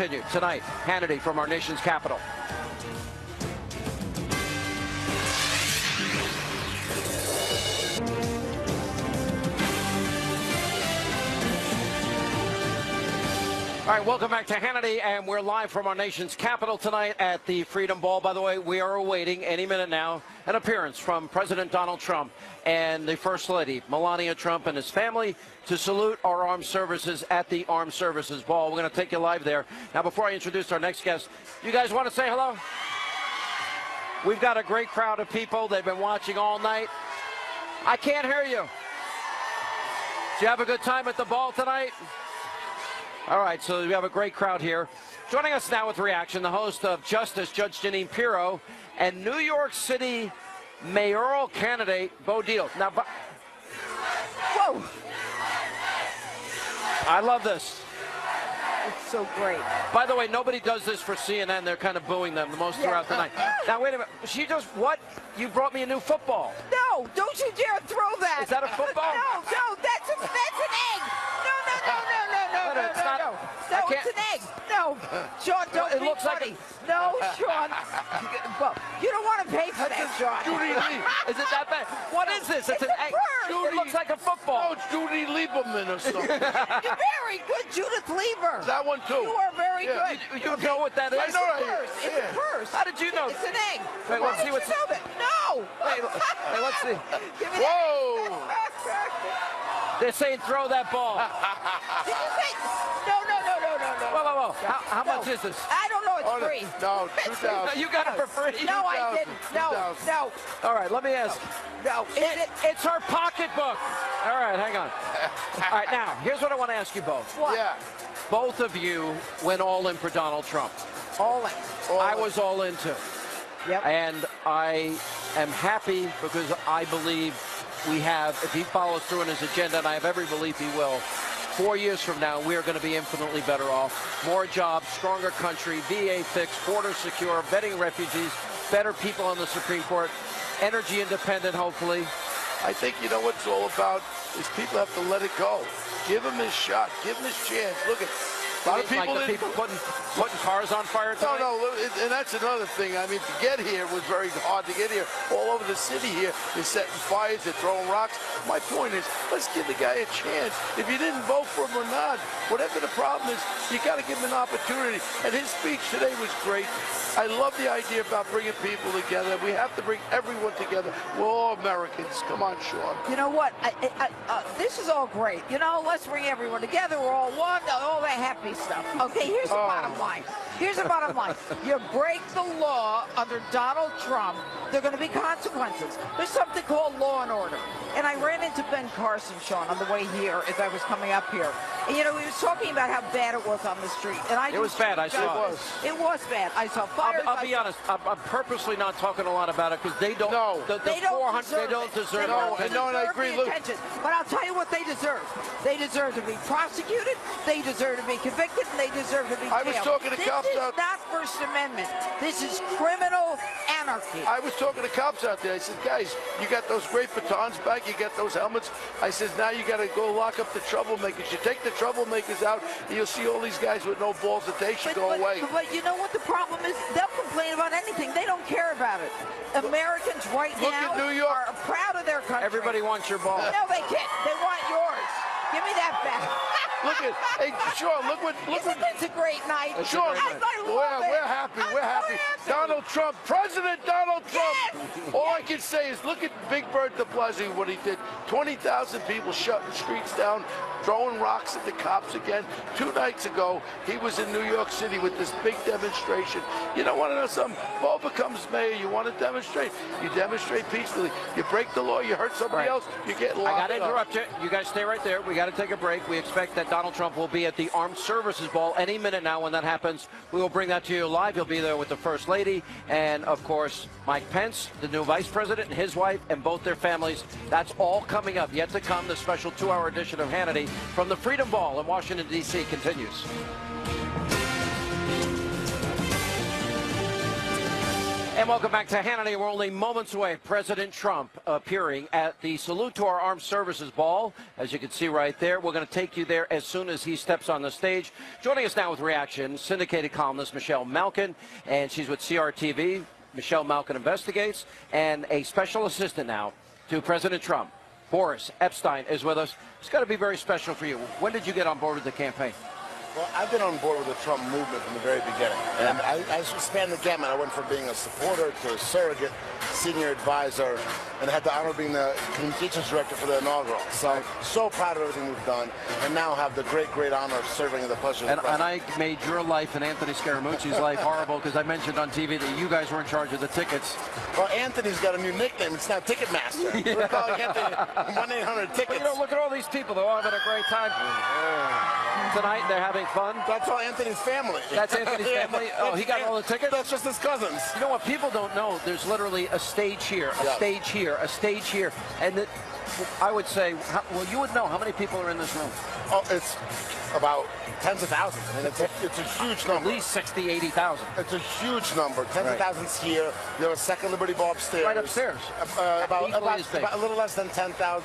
continue tonight. Hannity from our nation's capital. All right, welcome back to Hannity, and we're live from our nation's capital tonight at the Freedom Ball. By the way, we are awaiting any minute now an appearance from President Donald Trump and the First Lady, Melania Trump, and his family to salute our armed services at the Armed Services Ball. We're going to take you live there. Now, before I introduce our next guest, you guys want to say hello? We've got a great crowd of people. They've been watching all night. I can't hear you. Did you have a good time at the ball tonight? All right, so we have a great crowd here. Joining us now with reaction, the host of Justice, Judge Jeanine Pirro, and New York City mayoral candidate, Bo Deal. Now, whoa! I love this. It's so great. By the way, nobody does this for CNN. They're kind of booing them the most throughout the night. Now, wait a minute. She just, what? You brought me a new football. No, don't you dare throw that. Is that a football? No, that's an egg. No, it's not. No, it's an egg. No, Sean, don't be funny. No, Sean. Well, you don't want to pay for that, Sean. Judy Lee. Is it that bad? What is this? It's an egg. It looks like a football. No, it's Judy Lieberman or something. You're very good, Judith Lieber. That one, too. You are very good. You know what that is? It's a purse. It's a purse. How did you know? It's an egg. Wait, let's see what's... No. Hey, let's see. Give me Whoa. They're saying throw that ball. Did you say? No. Whoa. How much is this? I don't know. It's free. No, 2,000. You got it for free? No, I didn't. No. All right, let me ask. No. It's her pocketbook. All right, hang on. All right, now, here's what I want to ask you both. What? Yeah. Both of you went all in for Donald Trump. All in. I was all in, too. Yep. And I am happy because I believe we have, if he follows through on his agenda, and I have every belief he will, 4 years from now, we are going to be infinitely better off. More jobs, stronger country, VA fixed, border secure, vetting refugees, better people on the Supreme Court, energy independent, hopefully. I think you know what it's all about is people have to let it go. Give him his shot. Give him his chance. Look at a lot of people. Like the people putting cars on fire tonight? No, and that's another thing. I mean, to get here was very hard to get here. All over the city here, they're setting fires, they're throwing rocks. My point is, let's give the guy a chance. If you didn't vote for him or not, whatever the problem is, you got to give him an opportunity. And his speech today was great. I love the idea about bringing people together. We have to bring everyone together. We're all Americans. Come on, Sean. You know what? This is all great. You know, let's bring everyone together. We're all one. All that happy stuff. Okay, here's the bottom line. Here's the bottom line. You break the law under Donald Trump, there are going to be consequences. There's something called law and order. And I ran into Ben Carson, Sean, on the way here as I was coming up here. And, you know, he was talking about how bad it was on the street. And it was bad. I saw it. It was bad. I saw fires. I'll be honest. I'm purposely not talking a lot about it because they don't. No. They don't deserve it. And I agree. Look. But I'll tell you what they deserve. They deserve to be prosecuted. They deserve to be convicted. And they deserve to be jailed. I was talking to cops This is not First Amendment. This is criminal anarchy. I was talking to cops out there. I said, guys, you got those great batons back. You got those helmets. I said, now you got to go lock up the troublemakers. You take the troublemakers out, and you'll see all these guys with no balls that they should go away. But you know what the problem is? They'll complain about anything. They don't care about it. Americans right now New York. are proud of their country. Everybody wants your ball. No, they can't. They want yours. Give me that back. Hey, Sean, look what. It's a great night. Sean, we're happy. We're happy. Donald Trump, President Donald Trump. Yes. All I can say is look at Big Bird de Blasio, what he did. 20,000 people shutting streets down, throwing rocks at the cops again. 2 nights ago, he was in New York City with this big demonstration. You don't want to know something? Bo becomes mayor. You want to demonstrate? You demonstrate peacefully. You break the law. You hurt somebody else. You get locked up. I got to interrupt you. You guys stay right there. We got to take a break. We expect that Donald Trump will be at the Armed Services Ball any minute now. When that happens, we will bring that to you live. He'll be there with the First Lady and, of course, Mike Pence, the new Vice President, and his wife, and both their families. That's all coming up. Yet to come, the special 2-hour edition of Hannity from the Freedom Ball in Washington, D.C. continues. And welcome back to Hannity. We're only moments away. President Trump appearing at the Salute to Our Armed Services Ball. As you can see right there, we're going to take you there as soon as he steps on the stage. Joining us now with reaction, syndicated columnist Michelle Malkin, and she's with CRTV. Michelle Malkin Investigates, and a special assistant now to President Trump, Boris Epstein, is with us. It's got to be very special for you. When did you get on board with the campaign? Well, I've been on board with the Trump movement from the very beginning. And I spanned the gamut. I went from being a supporter to a surrogate, senior advisor, and had the honor of being the communications director for the inaugural. So proud of everything we've done, and now have the great honor of serving in the pleasure of the president. And I made your life and Anthony Scaramucci's life horrible because I mentioned on TV that you guys were in charge of the tickets. Well, Anthony's got a new nickname. It's now Ticketmaster. We're calling Anthony 1-800-TICKETS. But, you know, look at all these people. They're all having a great time. Tonight, they're having fun. That's all Anthony's family. That's Anthony's family? Oh, he got all the tickets? That's just his cousins. You know what? People don't know. There's literally a stage here, a stage here, a stage here. And I would say, well, you would know how many people are in this room. Oh, it's about tens of thousands. I mean, it's a huge number. At least 60, 80,000. It's a huge number. Tens of thousands here. You have a second Liberty Ball upstairs. Right upstairs. About a little less than 10,000.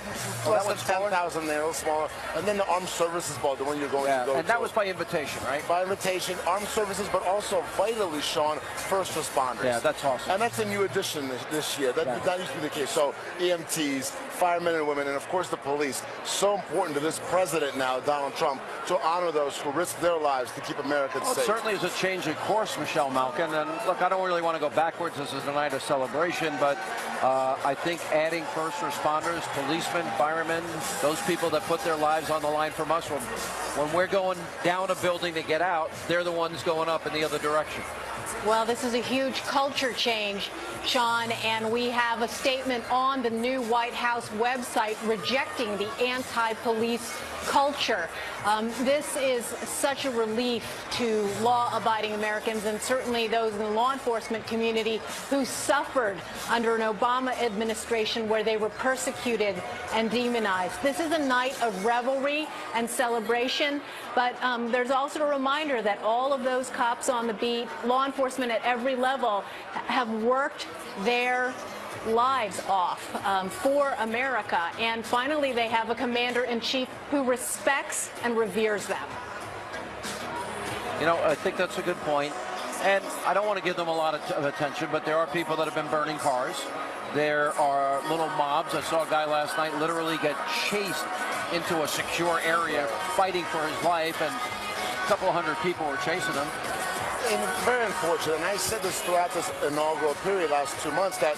Less than 10,000 there, a little smaller. And then the Armed Services Ball, the one you're going to go to. And that was by invitation, right? By invitation, Armed Services, but also vitally, Sean, first responders. Yeah, that's awesome. And that's a new addition this year. That used to be the case. So EMTs, firemen and women, and of course the police. So important to this president now, Donald Trump, to honor those who risk their lives to keep Americans safe. It certainly is a change in course, Michelle Malkin. And look, I don't really want to go backwards. This is a night of celebration, but I think adding first responders, policemen, firemen, those people that put their lives on the line from us, when we're going down a building to get out, they're the ones going up in the other direction. Well, this is a huge culture change, Sean, and we have a statement on the new White House website rejecting the anti-police culture. This is such a relief to law-abiding Americans, and certainly those in the law enforcement community who suffered under an Obama administration where they were persecuted and demonized. This is a night of revelry and celebration, but there's also a reminder that all of those cops on the beat, law enforcement at every level, have worked their lives off for America, and finally they have a commander-in-chief who respects and reveres them. You know, I think that's a good point, and I don't want to give them a lot of attention, but there are people that have been burning cars. There are little mobs. I saw a guy last night literally get chased into a secure area fighting for his life, and a couple hundred people were chasing him. And very unfortunate, and I said this throughout this inaugural period last 2 months, that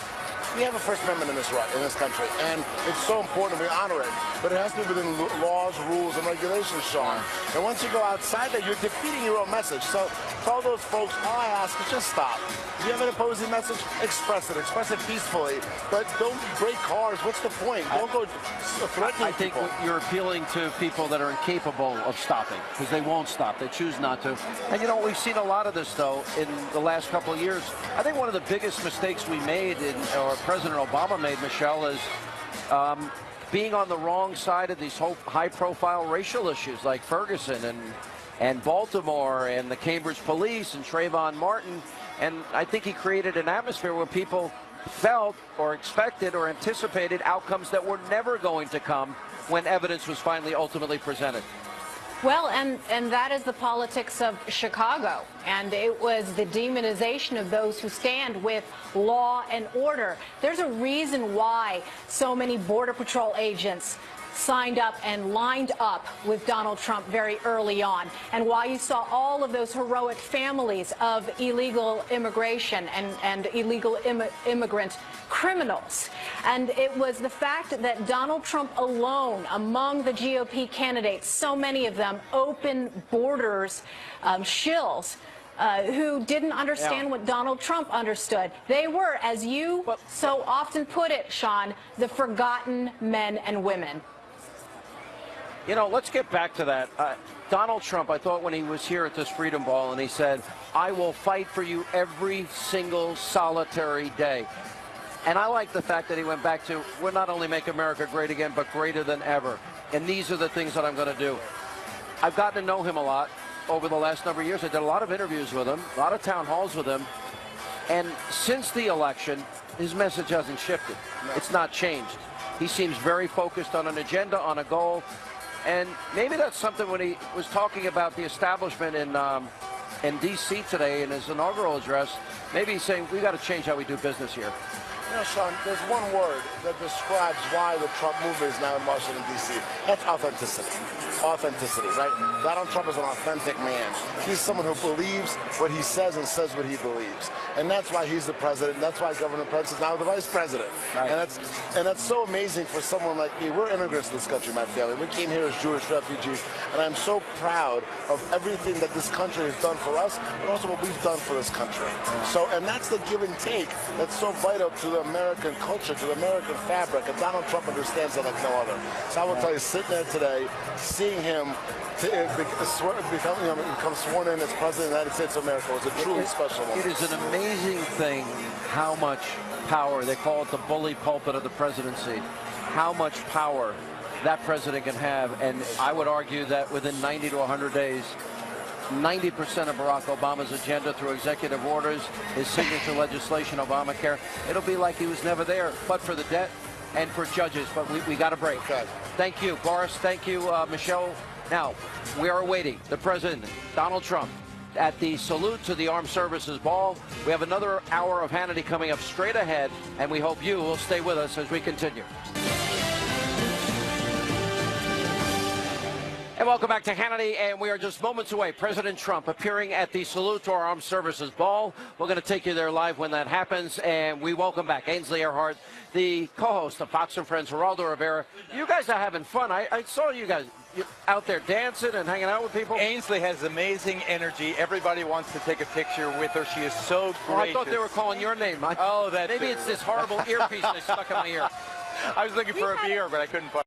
we have a First Amendment in this country, and it's so important we honor it. But it has to be within laws, rules, and regulations, Sean. And once you go outside that, you're defeating your own message. So to all those folks, all I ask is just stop. If you have an opposing message, express it peacefully. But don't break cars. What's the point? Don't go threatening people. I think you're appealing to people that are incapable of stopping, because they won't stop. They choose not to. And, you know, we've seen a lot of this, though, in the last couple of years. I think one of the biggest mistakes we made, or President Obama made, Michelle, is being on the wrong side of these high-profile racial issues like Ferguson and Baltimore and the Cambridge police and Trayvon Martin. And I think he created an atmosphere where people felt or expected or anticipated outcomes that were never going to come when evidence was finally ultimately presented. Well, and that is the politics of Chicago, and it was the demonization of those who stand with law and order. There's a reason why so many Border Patrol agents signed up and lined up with Donald Trump very early on, and why you saw all of those heroic families of illegal immigration and illegal immigrant criminals. And it was the fact that Donald Trump alone, among the GOP candidates, so many of them open borders shills, who didn't understand what Donald Trump understood. They were, as you so often put it, Sean, the forgotten men and women. You know, let's get back to that. Donald Trump, I thought when he was here at this Freedom Ball and he said, I will fight for you every single solitary day. And I like the fact that he went back to, we'll not only make America great again, but greater than ever. And these are the things that I'm going to do. I've gotten to know him a lot over the last number of years. I did a lot of interviews with him, a lot of town halls with him. And since the election, his message hasn't shifted. No. It's not changed. He seems very focused on an agenda, on a goal. And maybe that's something when he was talking about the establishment in D.C. today in his inaugural address, maybe he's saying we got to change how we do business here. You know, Sean, there's one word that describes why the Trump movement is now in Washington, D.C. That's authenticity. Authenticity, right? Donald Trump is an authentic man. He's someone who believes what he says and says what he believes. And that's why he's the president. That's why Governor Pence is now the vice president. Right. And that's so amazing for someone like me. We're immigrants to this country, my family. We came here as Jewish refugees. And I'm so proud of everything that this country has done for us, but also what we've done for this country. So, and that's the give and take that's so vital to the American culture, to the American fabric. And Donald Trump understands that like no other. So I will tell you, sitting there today, seeing him become sworn in as President of the United States of America was a truly special moment. It is an amazing thing how much power, they call it the bully pulpit of the presidency, how much power that president can have. And I would argue that within 90 to 100 days, 90% of Barack Obama's agenda through executive orders, his signature legislation, Obamacare, it'll be like he was never there, but for the debt and for judges. But we got a break. Okay. Thank you, Boris. Thank you, Michelle. Now, we are awaiting the president, Donald Trump, at the salute to the Armed Services Ball. We have another hour of Hannity coming up straight ahead, and we hope you will stay with us as we continue. And welcome back to Hannity, and we are just moments away. President Trump appearing at the salute to our Armed Services Ball. We're going to take you there live when that happens, and we welcome back Ainsley Earhardt, the co-host of Fox and Friends, Geraldo Rivera. You guys are having fun. I saw you guys out there dancing and hanging out with people. Ainsley has amazing energy. Everybody wants to take a picture with her. She is so gracious. Oh, I thought they were calling your name. Oh, that's maybe it's this horrible earpiece they stuck in my ear. I was looking for a beer, but I couldn't find it.